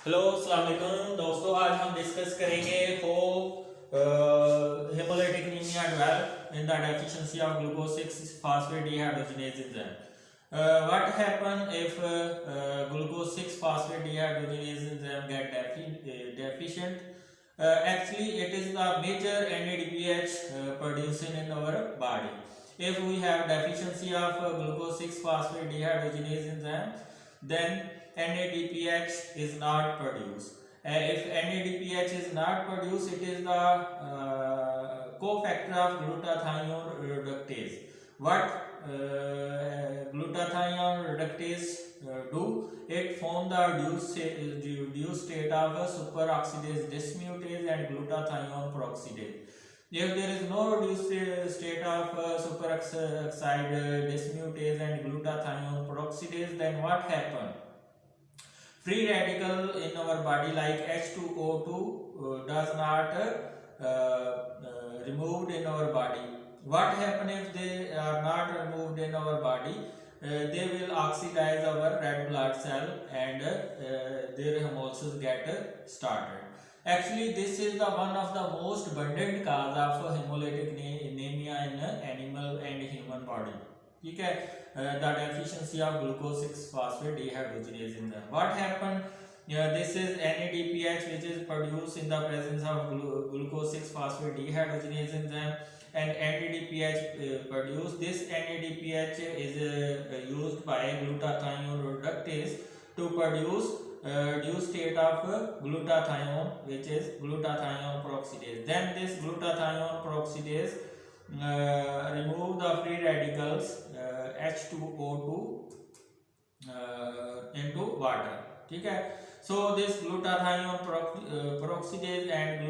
Hello अस्सलाम वालेकुम दोस्तों, आज हम डिस्कस करेंगे हो hemolytic anemia develop in the deficiency of glucose 6 phosphate dehydrogenase enzyme. What happen if glucose 6 phosphate dehydrogenase enzyme get deficient? Actually, it is the major NADPH produced in our body. If we have deficiency of glucose 6 phosphate dehydrogenase enzyme, then NADPH is not produced. If NADPH is not produced, it is the cofactor of glutathione reductase. What glutathione reductase do? It form the reduced state of superoxidase dismutase and glutathione peroxidase. If there is no reduced state of superoxide dismutase and glutathione peroxidase, then what happen? Free radical in our body like H2O2 does not removed in our body. What happen if they are not removed in our body? They will oxidize our red blood cell and their hemolysis get started. Actually, this is the one of the most abundant cause of hemolytic anemia in animal and human body. ठीक है, the deficiency of glucose 6 phosphate dehydrogenase enzyme. What happened? This is NADPH which is produced in the presence of glucose 6 phosphate dehydrogenase enzyme, and NADPH produced. This NADPH is used by glutathione reductase to produce reduced state of glutathione, which is glutathione peroxidase. Then this glutathione peroxidase remove the free radicals H2O2 into water. ठीक है, so this glutathione peroxidase and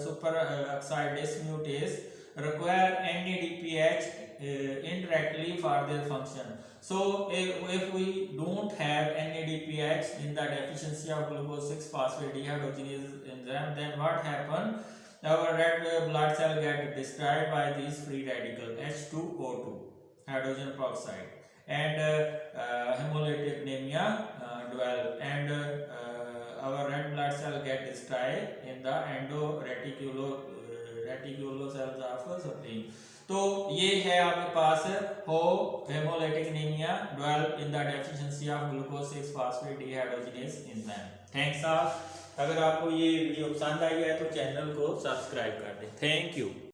superoxide dismutase require NADPH indirectly for their function. So if we don't have NADPH in the deficiency of glucose 6 phosphate dehydrogenase enzyme, then what happen? Our red blood cell get destroyed by these free radical H2O2 hydrogen peroxide, and hemolytic anemia develop, and our red blood cell get destroyed in the reticular cells of spleen. तो ये है आपके पास हो hemolytic anemia develop in the deficiency of glucose 6 phosphate dehydrogenase enzyme. Thanks आप, अगर आपको ये video पसंद आई है तो चैनल को सब्सक्राइब कर दें। Thank you.